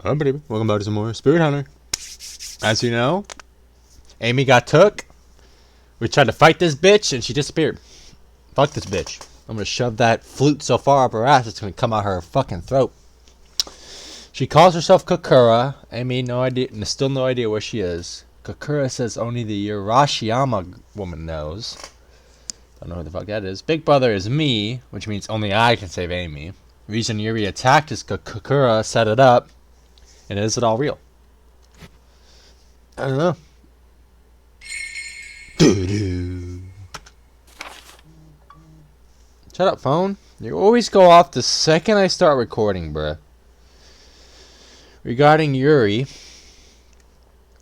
Oh, baby. Welcome back to some more Spirit Hunter. As you know, Amy got took. We tried to fight this bitch, and she disappeared. Fuck this bitch. I'm gonna shove that flute so far up her ass, it's gonna come out her fucking throat. She calls herself Kakura. Amy, no idea, still no idea where she is. Kakura says only the URASHIMA woman knows. Don't know who the fuck that is. Big brother is me, which means only I can save Amy. Reason Yuri attacked is Kakura set it up. And is it all real? I don't know. Doo-doo. Shut up, phone. You always go off the second I start recording, bruh. Regarding Yuri,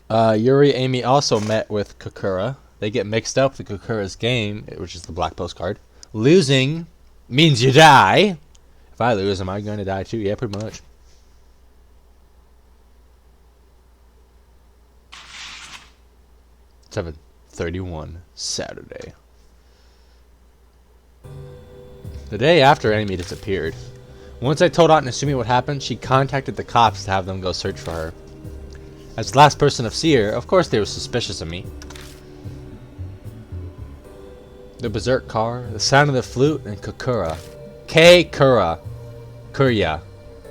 Amy also met with Kakura. They get mixed up with Kakura's game, which is the black postcard. Losing means you die. If I lose, am I going to die too? Yeah, pretty much. $7:31 Saturday. The day after Amy disappeared. Once I told Aunt Nasumi what happened, she contacted the cops to have them go search for her. As the last person to see her, of course they were suspicious of me. The berserk car, the sound of the flute, and Kakura. K-Kura. Kurya.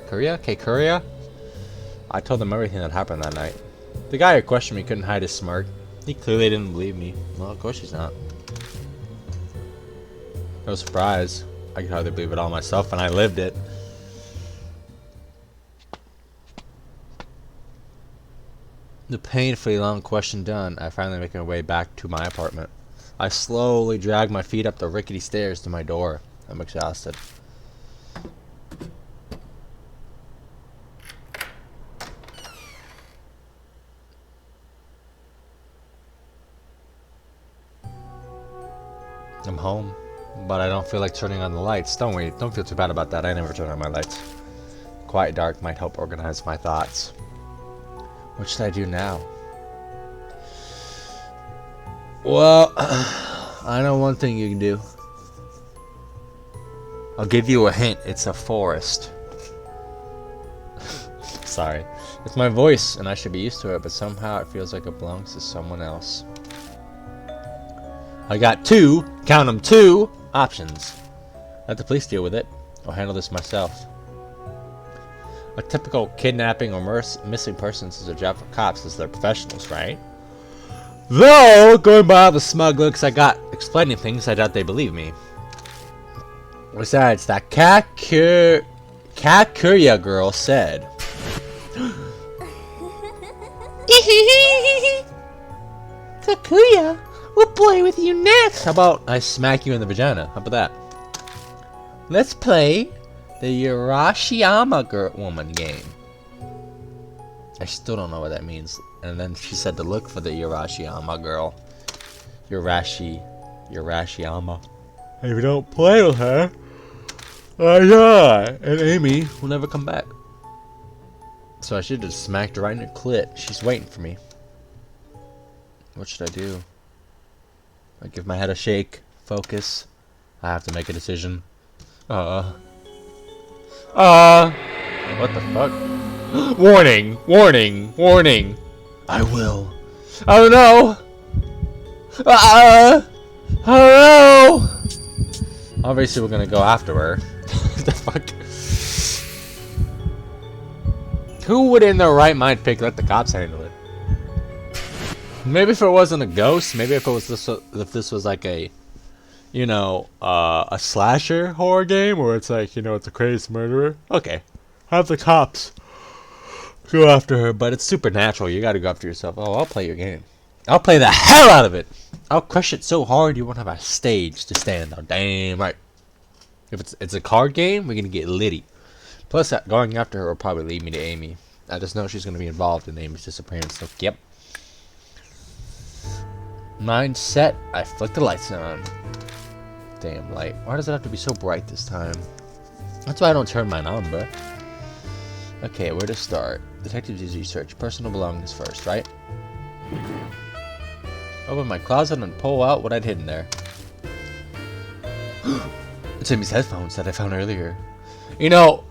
Kurya? K-Kurya? I told them everything that happened that night. The guy who questioned me couldn't hide his smirk. He clearly didn't believe me. Well, of course he's not. No surprise. I could hardly believe it all myself, and I lived it. The painfully long question done, I finally make my way back to my apartment. I slowly drag my feet up the rickety stairs to my door. I'm exhausted. I'm home, but I don't feel like turning on the lights. Don't worry, don't feel too bad about that. I never turn on my lights. Quiet dark might help organize my thoughts. What should I do now? Well, I know one thing you can do. I'll give you a hint. It's a forest. Sorry. It's my voice, and I should be used to it, but somehow it feels like it belongs to someone else. I got two, count them, two options. Let the police deal with it. I'll handle this myself. A typical kidnapping or missing persons is a job for cops, as they're professionals, right? Though, going by all the smug looks I got explaining things, I doubt they believe me. Besides, that Kakuya girl said. Kakuya, we'll play with you next. How about I smack you in the vagina? How about that? Let's play the URASHIMA woman game. I still don't know what that means. And then she said to look for the URASHIMA girl. URASHIMA. And if you don't play with her, I die. And Amy will never come back. So I should have smacked her right in her clit. She's waiting for me. What should I do? I give my head a shake. Focus. I have to make a decision. What the fuck? Warning! Warning! Warning! I will. Oh no! Oh no! Obviously we're gonna go after her. The fuck? Who would in their right mind pick let the cops handle it? Maybe if it wasn't a ghost, maybe if it was if this was like a, you know, a slasher horror game where it's like, you know, it's a crazed murderer. Okay, have the cops go after her, but it's supernatural. You gotta go after yourself. Oh, I'll play your game. I'll play the hell out of it. I'll crush it so hard you won't have a stage to stand on. Damn right. If it's a card game, we're gonna get litty. Plus, going after her will probably lead me to Amy. I just know she's gonna be involved in Amy's disappearance. So, yep. Mind set. I flick the lights on. Damn light. Why does it have to be so bright this time? That's why I don't turn mine on, bro. Okay, where to start? Detective duty research. Personal belongings first, right? Open my closet and pull out what I'd hidden there. It's Amy's headphones that I found earlier. You know,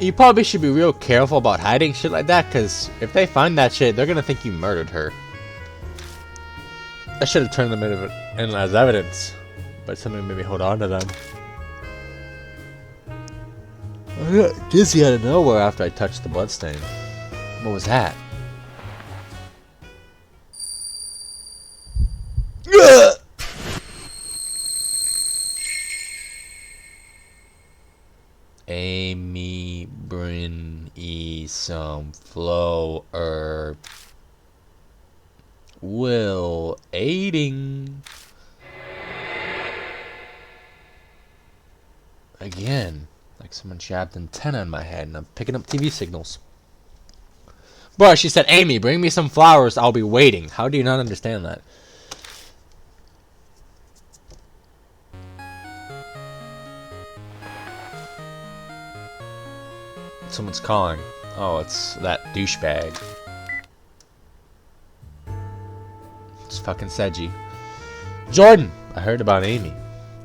You probably should be real careful about hiding shit like that, because if they find that shit, they're gonna think you murdered her. I should have turned them in as evidence, but something made me hold on to them. I got dizzy out of nowhere after I touched the bloodstain. What was that? Amy, bring some flour. Will aiding. Again, like someone jabbed an antenna in my head and I'm picking up TV signals. Bro, she said, Amy, bring me some flowers. I'll be waiting. How do you not understand that? Someone's calling. Oh, it's that douchebag. It's fucking Seiji. Jordan! I heard about Amy.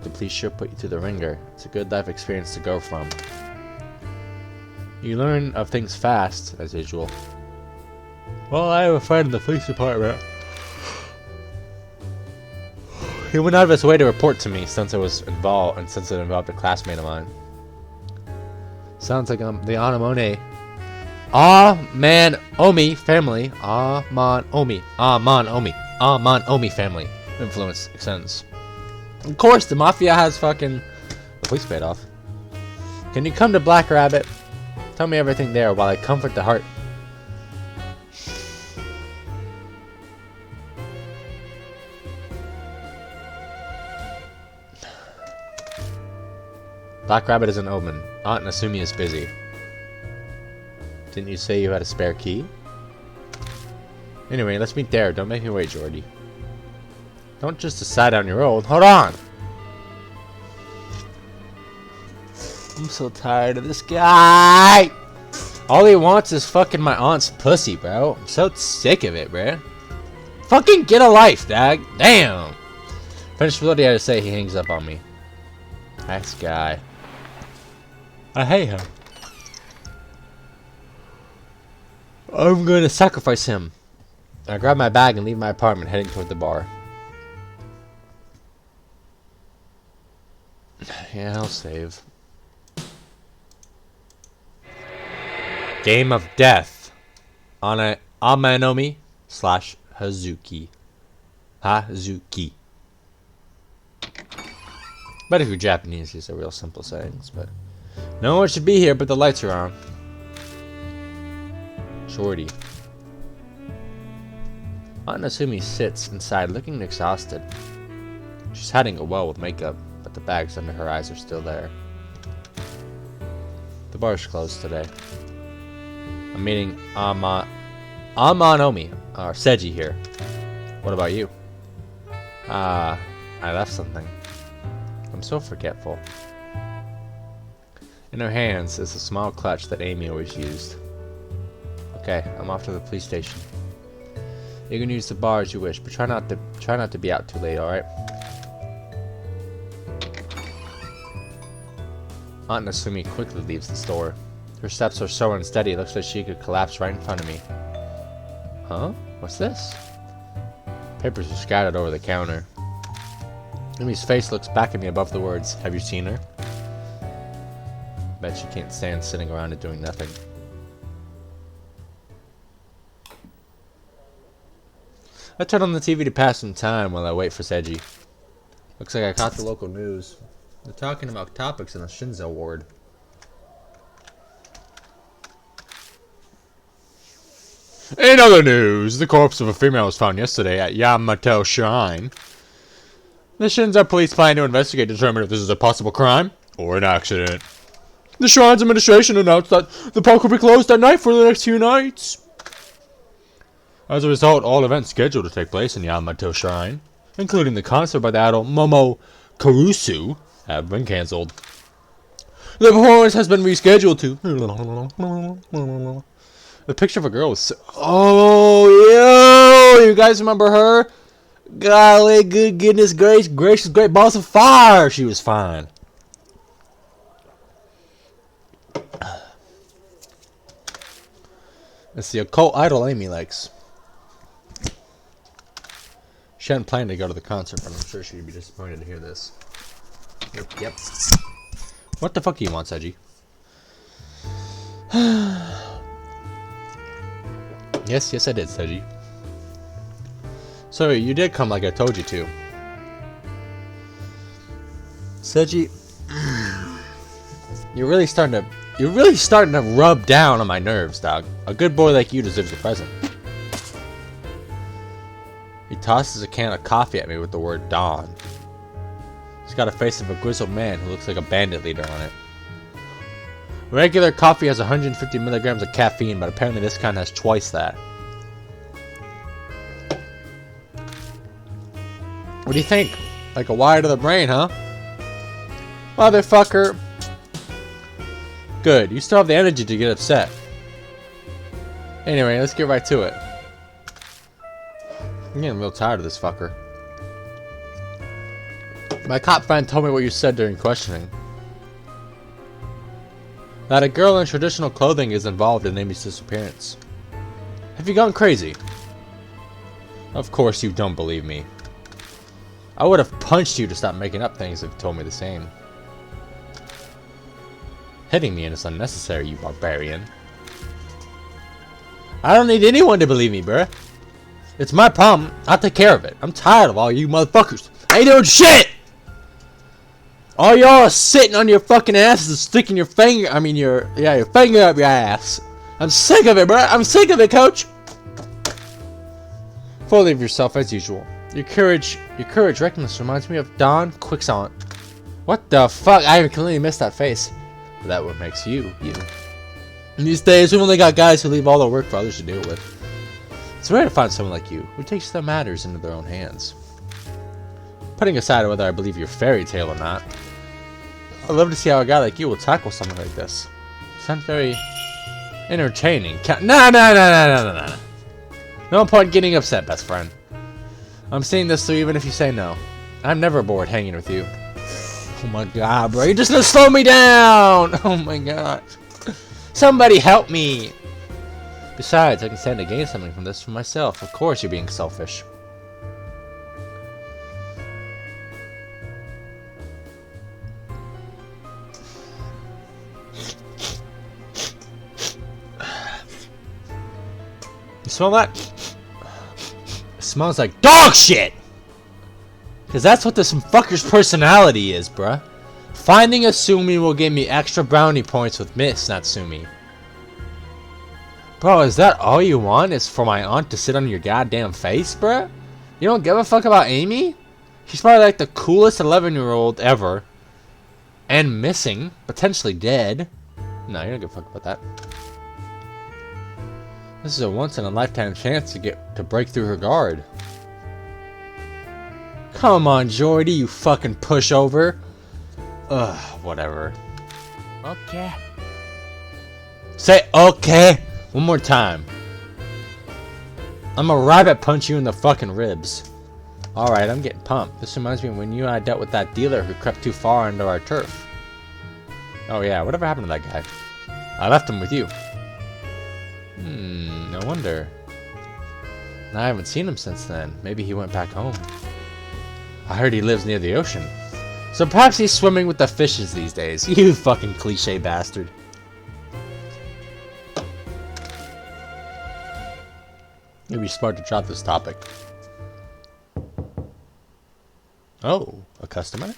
The police sure put you through the ringer. It's a good life experience to go from. You learn of things fast, as usual. Well, I have a friend in the police department. He went out of his way to report to me since it involved a classmate of mine. Sounds like the Anemone. Omi family. Omi family. Influence extends. Of course, the Mafia has fucking... The police paid off. Can you come to Black Rabbit? Tell me everything there while I comfort the heart. Black Rabbit is an omen. Aunt Nasumi is busy. Didn't you say you had a spare key? Anyway, let's meet there. Don't make me wait, Jordy. Don't just decide on your own. Hold on! I'm so tired of this guy! All he wants is fucking my aunt's pussy, bro. I'm so sick of it, bro. Fucking get a life, dog. Damn! Finished with what he had to say, he hangs up on me. Nice guy. I hate him. I'm gonna sacrifice him. I grab my bag and leave my apartment, heading toward the bar. Yeah, I'll save. Game of Death. Amanomi / Hazuki. Hazuki. But if you're Japanese, these are real simple sayings, but... No one should be here, but the lights are on. Shorty. Aunt Nasumi sits inside looking exhausted. She's hiding it well with makeup, but the bags under her eyes are still there. The bar's closed today. I'm meeting Amanomi, or Seiji here. What about you? I left something. I'm so forgetful. In her hands is a small clutch that Amy always used. Okay, I'm off to the police station. You can use the bar as you wish, but try not to be out too late, alright? Aunt Nasumi quickly leaves the store. Her steps are so unsteady, it looks like she could collapse right in front of me. Huh? What's this? Papers are scattered over the counter. Amy's face looks back at me above the words, have you seen her? Bet she can't stand sitting around and doing nothing. I turn on the TV to pass some time while I wait for Seiji. Looks like I caught the local news. They're talking about topics in the Shinzo ward. In other news, the corpse of a female was found yesterday at Yamato Shrine. The Shinzo police plan to investigate to determine if this is a possible crime or an accident. The Shrine's administration announced that the park will be closed at night for the next few nights. As a result, all events scheduled to take place in Yamato Shrine, including the concert by the idol Momo Karusu, have been cancelled. The performance has been rescheduled to... The picture of a girl was... Oh, yo! You guys remember her? Golly, good goodness gracious, great balls of fire! She was fine. It's the occult idol Amy likes. She hadn't planned to go to the concert, but I'm sure she'd be disappointed to hear this. Yep. What the fuck do you want, Seiji? Yes, I did, Seiji. So you did come like I told you to. Seiji, you're really starting to rub down on my nerves, dog. A good boy like you deserves a present. He tosses a can of coffee at me with the word Dawn. It's got a face of a grizzled man who looks like a bandit leader on it. Regular coffee has 150 milligrams of caffeine, but apparently this kind has twice that. What do you think? Like a wire to the brain, huh? Motherfucker. Good, you still have the energy to get upset. Anyway, let's get right to it. I'm getting real tired of this fucker. My cop friend told me what you said during questioning. That a girl in traditional clothing is involved in Amy's disappearance. Have you gone crazy? Of course you don't believe me. I would have punched you to stop making up things if you told me the same. Hitting me is unnecessary, you barbarian. I don't need anyone to believe me, bruh. It's my problem. I'll take care of it. I'm tired of all you motherfuckers. I ain't doing shit! All y'all are sitting on your fucking asses and sticking your finger, your finger up your ass. I'm sick of it, bruh. I'm sick of it, coach. Fully of yourself as usual. Your courage recklessness reminds me of Don Quixont. What the fuck? I completely missed that face. But that what makes you, you. In these days, we've only got guys who leave all their work for others to deal with. It's rare to find someone like you, who takes their matters into their own hands. Putting aside whether I believe your fairy tale or not, I'd love to see how a guy like you will tackle something like this. Sounds very entertaining. No. No point getting upset, best friend. I'm seeing this through even if you say no. I'm never bored hanging with you. Oh my god, bro. You're just gonna slow me down! Oh my god. Somebody help me! Besides, I can stand to gain something from this for myself. Of course you're being selfish. You smell that? It smells like dog shit! Cause that's what this fucker's personality is, bruh. Finding Asumi will give me extra brownie points with Miss Natsumi. Bro, is that all you want? Is for my aunt to sit on your goddamn face, bruh? You don't give a fuck about Amy? She's probably like the coolest 11-year-old ever. And missing. Potentially dead. No, you don't give a fuck about that. This is a once-in-a-lifetime chance to break through her guard. Come on, Jordy, you fucking pushover. Ugh, whatever. Okay. Say okay one more time. I'm a rabbit punch you in the fucking ribs. Alright, I'm getting pumped. This reminds me of when you and I dealt with that dealer who crept too far into our turf. Oh yeah, whatever happened to that guy? I left him with you. No wonder. I haven't seen him since then. Maybe he went back home. I heard he lives near the ocean. So perhaps he's swimming with the fishes these days. You fucking cliche bastard. It'd be smart to drop this topic. Oh, a customer?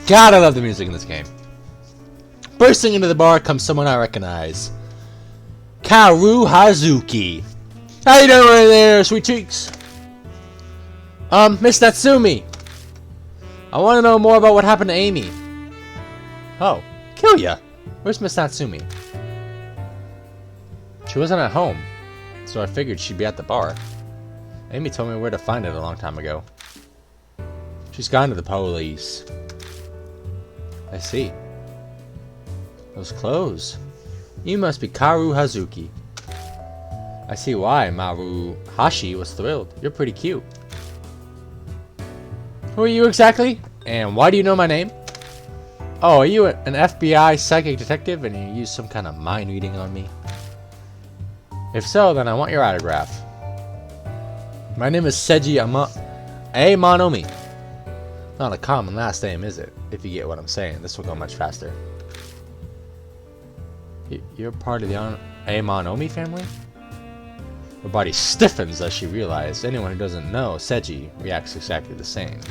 God, I love the music in this game. Bursting into the bar comes someone I recognize. Kaoru Hazuki. How you doing right there, sweet cheeks? Miss Natsumi. I want to know more about what happened to Amy. Oh, kill ya. Where's Miss Natsumi? She wasn't at home, so I figured she'd be at the bar. Amy told me where to find it a long time ago. She's gone to the police. I see. Those clothes. You must be Kaoru Hazuki. I see why Maruhashi was thrilled. You're pretty cute. Who are you exactly? And why do you know my name? Oh, are you an FBI psychic detective and you use some kind of mind reading on me? If so, then I want your autograph. My name is Seiji Amanomi. Not a common last name, is it? If you get what I'm saying. This will go much faster. You're part of the Amanomi family? Her body stiffens as she realizes anyone who doesn't know Seiji reacts exactly the same.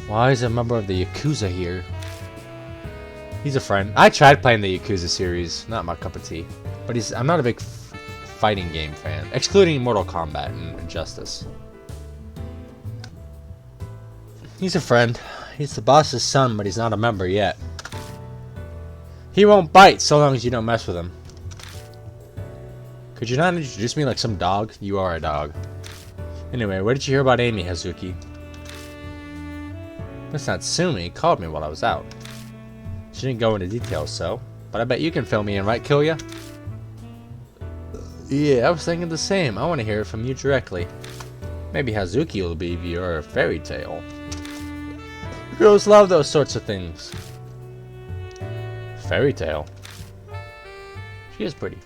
Why is a member of the Yakuza here? He's a friend. I tried playing the Yakuza series. Not my cup of tea. But I'm not a big fighting game fan. Excluding Mortal Kombat and Injustice. He's a friend. He's the boss's son, but he's not a member yet. He won't bite so long as you don't mess with him. Could you not introduce me like some dog? You are a dog. Anyway, what did you hear about Amy, Hazuki? Miss Natsumi called me while I was out. She didn't go into details, but I bet you can fill me in, right, Kilya? Yeah, I was thinking the same. I want to hear it from you directly. Maybe Hazuki will be your fairy tale. Girls love those sorts of things. Fairy tale? She is pretty.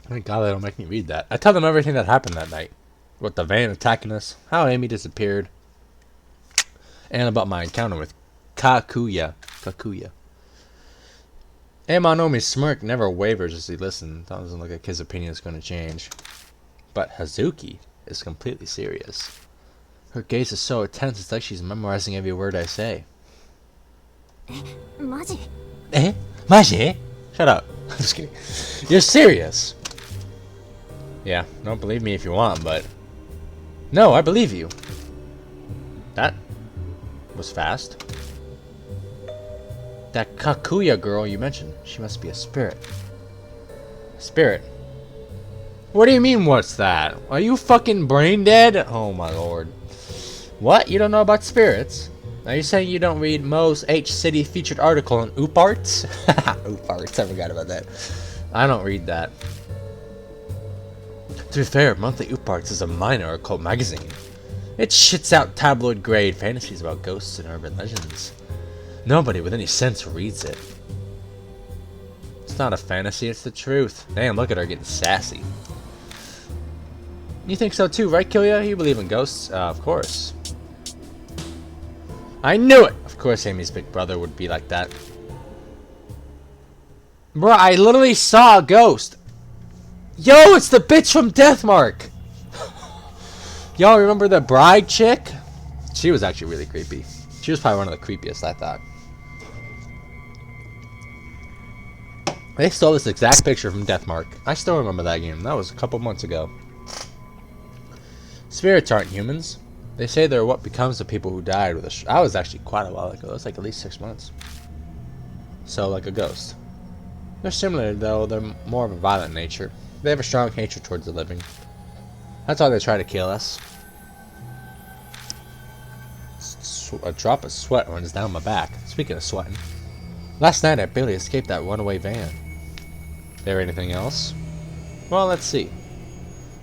Thank God they don't make me read that. I tell them everything that happened that night. About the van attacking us, how Amy disappeared, and about my encounter with Kakuya. Amanomi's smirk never wavers as he listens. Doesn't look like his opinion is going to change. But Hazuki is completely serious. Her gaze is so intense, it's like she's memorizing every word I say. Maji? Eh? Maji? Shut up. I'm just kidding. You're serious? Yeah, don't believe me if you want, but... No, I believe you. That was fast. That Kakuya girl you mentioned, she must be a spirit. Spirit? What do you mean, what's that? Are you fucking brain dead? Oh my lord. What? You don't know about spirits? Are you saying you don't read Mo's H City featured article on Ooparts? Ooparts, I forgot about that. I don't read that. To be fair, Monthly Ooparts is a minor occult magazine. It shits out tabloid grade fantasies about ghosts and urban legends. Nobody with any sense reads it. It's not a fantasy, it's the truth. Damn, look at her getting sassy. You think so too, right, Kilya? You believe in ghosts? Of course. I knew it! Of course Amy's big brother would be like that. Bruh, I literally saw a ghost! Yo, it's the bitch from Deathmark! Y'all remember the bride chick? She was actually really creepy. She was probably one of the creepiest, I thought. They stole this exact picture from Deathmark. I still remember that game. That was a couple months ago. Spirits aren't humans. They say they're what becomes of people who died with a I was actually quite a while ago. It was like at least 6 months. So, like a ghost. They're similar, though. They're more of a violent nature. They have a strong hatred towards the living. That's why they try to kill us. A drop of sweat runs down my back. Speaking of sweating. Last night I barely escaped that runaway van. There anything else? Well, let's see.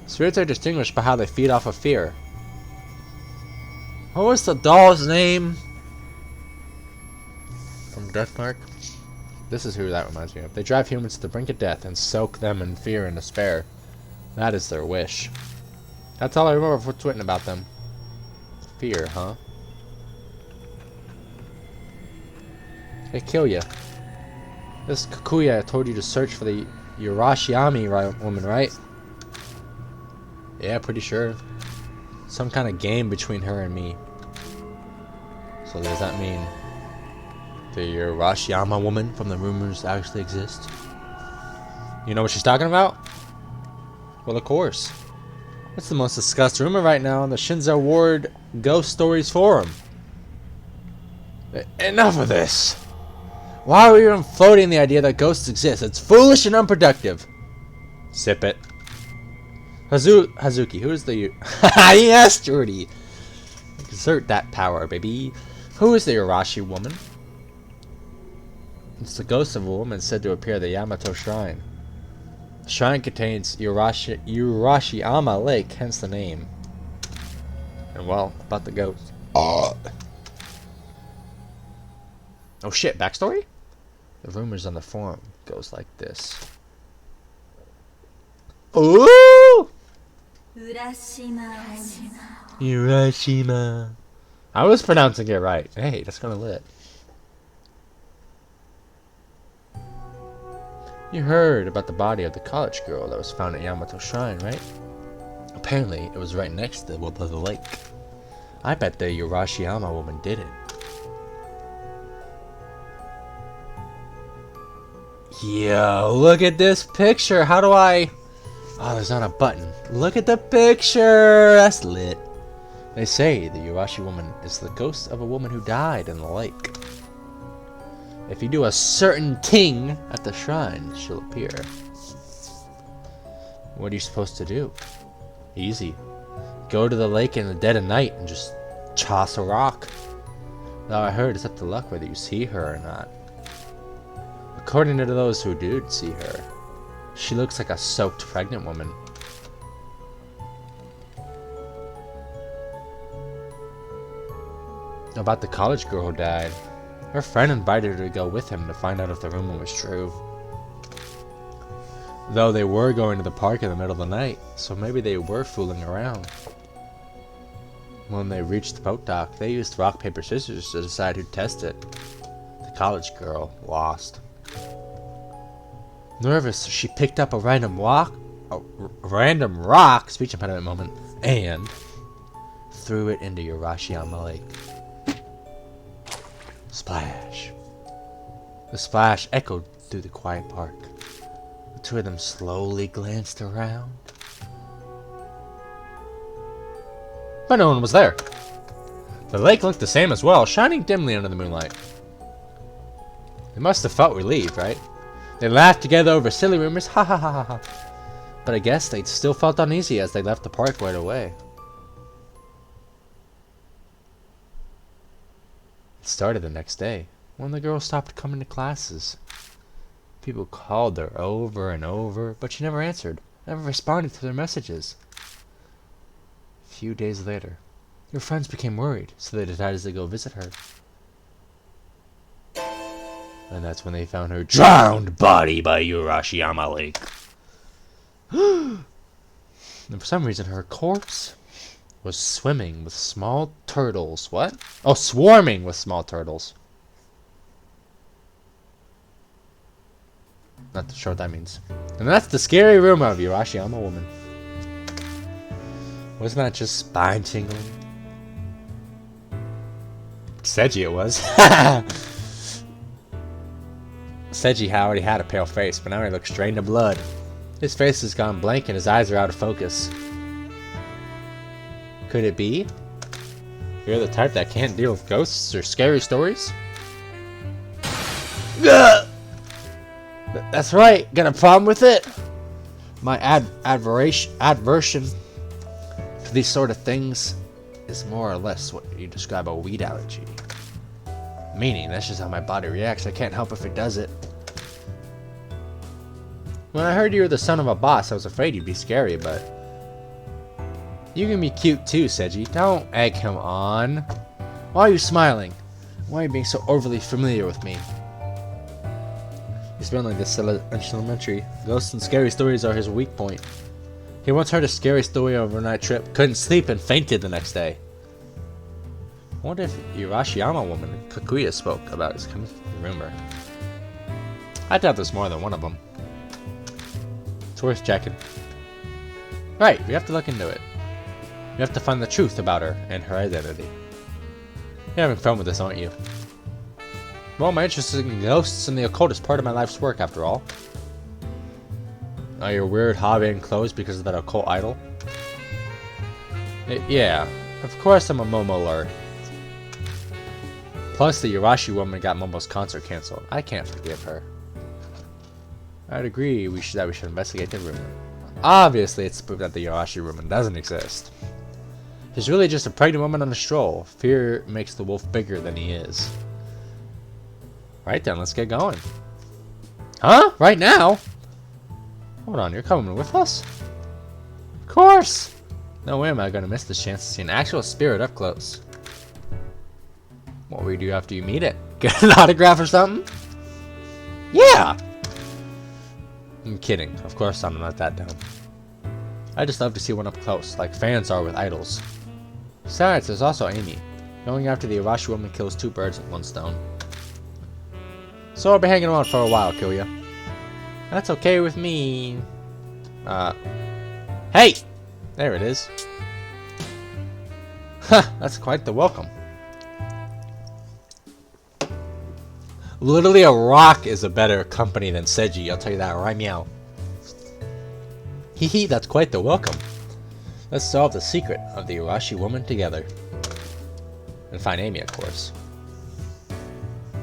Spirits are distinguished by how they feed off of fear. What was the doll's name? From Deathmark? This is who that reminds me of. They drive humans to the brink of death and soak them in fear and despair. That is their wish. That's all I remember of what's written about them. Fear, huh? They kill ya. This Kakuya told you to search for the URASHIMA woman, right? Yeah, pretty sure. Some kind of game between her and me. So does that mean the URASHIMA woman from the rumors actually exist? You know what she's talking about? Well, of course. What's the most discussed rumor right now on the Shinzo Ward Ghost Stories forum? Enough of this! Why are we even floating the idea that ghosts exist? It's foolish and unproductive. Sip it. Hazuki, who is the... Yes, Jordy! Exert that power, baby. Who is the Urashi woman? It's the ghost of a woman said to appear at the Yamato Shrine. The shrine contains Urashiyama Lake, hence the name. And well, about the ghost. Oh shit, backstory? The rumors on the forum goes like this. Ooh! URASHIMA. I was pronouncing it right. Hey, that's kinda lit. You heard about the body of the college girl that was found at Yamato Shrine, right? Apparently, it was right next to the lake. I bet the URASHIMA woman did it. Yo, look at this picture. How do I... Oh, there's not a button. Look at the picture. That's lit. They say the Urashi woman is the ghost of a woman who died in the lake. If you do a certain thing at the shrine, she'll appear. What are you supposed to do? Easy. Go to the lake in the dead of night and just toss a rock. Now I heard it's up to luck whether you see her or not. According to those who did see her, she looks like a soaked pregnant woman. About the college girl who died. Her friend invited her to go with him to find out if the rumor was true. Though they were going to the park in the middle of the night, so maybe they were fooling around. When they reached the boat dock, they used rock, paper, scissors to decide who'd test it. The college girl lost. Nervous, she picked up a random rock, speech impediment moment, and threw it into URASHIMA Lake. Splash. The splash echoed through the quiet park. The two of them slowly glanced around. But no one was there. The lake looked the same as well, shining dimly under the moonlight. They must have felt relieved, right? They laughed together over silly rumors, ha ha ha ha ha. But I guess they still felt uneasy as they left the park right away. It started the next day, when the girl stopped coming to classes. People called her over and over, but she never answered, never responded to their messages. A few days later, her friends became worried, so they decided to go visit her. And that's when they found her drowned body by URASHIMA Lake. And for some reason, her corpse was swimming with small turtles. What? Oh, swarming with small turtles. Not sure what that means. And that's the scary rumor of URASHIMA woman. Wasn't that just spine tingling? Seiji it was. Seiji already had a pale face, but now he looks drained of blood. His face has gone blank and his eyes are out of focus. Could it be? You're the type that can't deal with ghosts or scary stories? That's right, got a problem with it? My aversion to these sort of things is more or less what you describe a weed allergy. Meaning, that's just how my body reacts. I can't help if it does it. When I heard you were the son of a boss, I was afraid you'd be scary, but... You can be cute too, Seiji. Don't egg him on. Why are you smiling? Why are you being so overly familiar with me? He's been like this elementary. Ghosts and scary stories are his weak point. He once heard a scary story of an overnight trip, couldn't sleep, and fainted the next day. I wonder if URASHIMA woman Kakuya spoke about his rumor. I doubt there's more than one of them. It's worth checking. Right, we have to look into it. We have to find the truth about her and her identity. You're having fun with this, aren't you? Well, my interest in ghosts and the occult is part of my life's work, after all. Are your weird hobby and clothes because of that occult idol? Yeah, of course I'm a Momo lord. Plus, the Urashi woman got Momo's concert cancelled. I can't forgive her. I'd agree that we should investigate the rumor. Obviously, it's proof that the Urashi woman doesn't exist. She's really just a pregnant woman on a stroll. Fear makes the wolf bigger than he is. Right then, let's get going. Huh? Right now? Hold on, you're coming with us? Of course! No way am I gonna miss this chance to see an actual spirit up close. What will you do after you meet it? Get an autograph or something? Yeah! I'm kidding. Of course I'm not that dumb. I just love to see one up close, like fans are with idols. Besides, there's also Amy. Going after the Arashi woman kills 2 birds with 1 stone. So I'll be hanging around for a while, Kyoya. That's okay with me. Hey! There it is. Huh, that's quite the welcome. Literally a rock is a better company than Seiji, I'll tell you that right meow. Hee, that's quite the welcome. Let's solve the secret of the Urashi woman together. And find Amy, of course.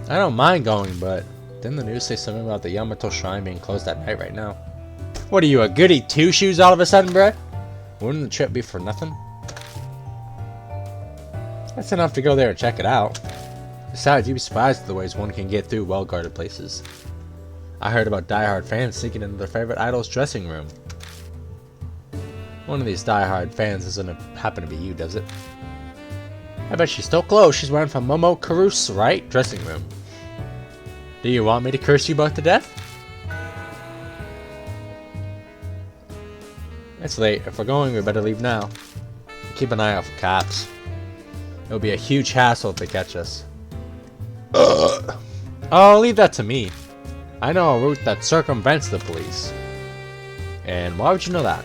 I don't mind going, but didn't the news say something about the Yamato Shrine being closed at night right now? What are you, a goody 2-shoes all of a sudden, bruh? Wouldn't the trip be for nothing? That's enough to go there and check it out. Besides, you'd be surprised at the ways one can get through well-guarded places. I heard about die-hard fans sneaking into their favorite idol's dressing room. One of these die-hard fans doesn't happen to be you, does it? I bet she's still close. She's wearing from Momo Karu's right dressing room. Do you want me to curse you both to death? It's late. If we're going, we better leave now. Keep an eye out for cops. It'll be a huge hassle if they catch us. Oh, leave that to me. I know a route that circumvents the police. And why would you know that?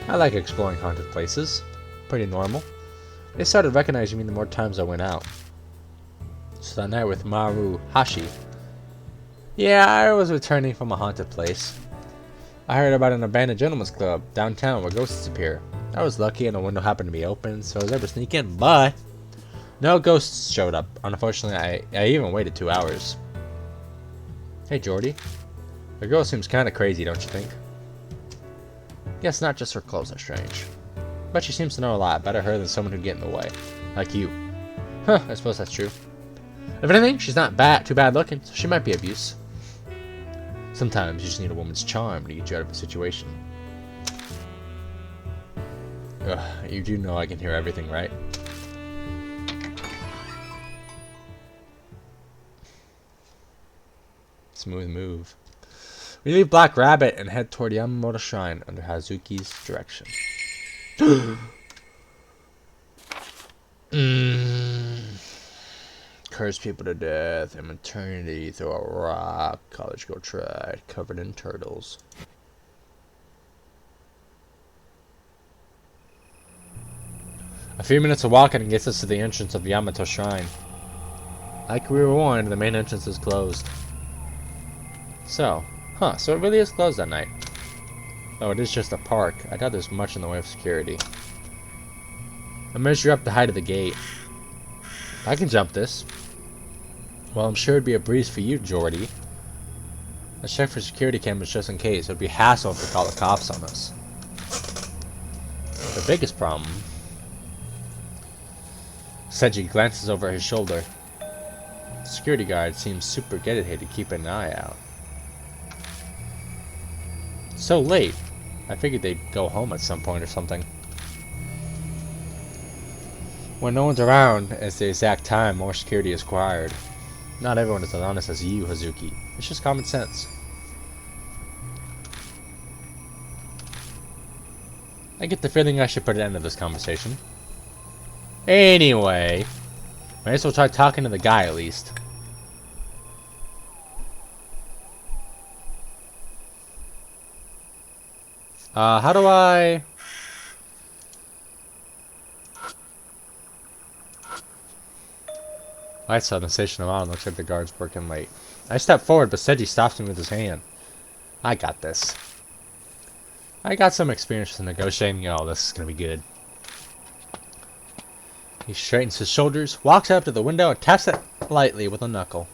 I like exploring haunted places. Pretty normal. They started recognizing me the more times I went out. So that night with Maru Hashi. Yeah, I was returning from a haunted place. I heard about an abandoned gentleman's club downtown where ghosts appear. I was lucky and the window happened to be open, so I was able to sneak in, but no ghosts showed up. Unfortunately, I even waited 2 hours. Hey, Jordy. The girl seems kind of crazy, don't you think? Guess not just her clothes are strange. But she seems to know a lot. Better her than someone who'd get in the way. Like you. Huh, I suppose that's true. If anything, she's not too bad looking, so she might be abuse. Sometimes you just need a woman's charm to get you out of a situation. Ugh, you do know I can hear everything, right? Smooth move. We leave Black Rabbit and head toward Yamamoto Shrine under Hazuki's direction. Curse people to death and maternity through a rock. College girl tried, covered in turtles. A few minutes of walking gets us to the entrance of Yamato Shrine. Like we were warned, the main entrance is closed. So it really is closed at night. Though it is just a park, I doubt there's much in the way of security. I measure up the height of the gate. I can jump this. Well, I'm sure it'd be a breeze for you, Jordy. Let's check for security cameras just in case. It'd be hassle if they call the cops on us. The biggest problem... Seiji glances over his shoulder. The security guard seems super dedicated to keeping an eye out. So late. I figured they'd go home at some point or something. When no one's around, it's the exact time more security is required. Not everyone is as honest as you, Hazuki. It's just common sense. I get the feeling I should put an end to this conversation. Anyway, might as well try talking to the guy at least. How do I... Lights on the station around. Looks like the guard's working late. I step forward, but Seiji stops me with his hand. I got this. I got some experience in negotiating. Oh, this is gonna be good. He straightens his shoulders, walks up to the window, and taps it lightly with a knuckle.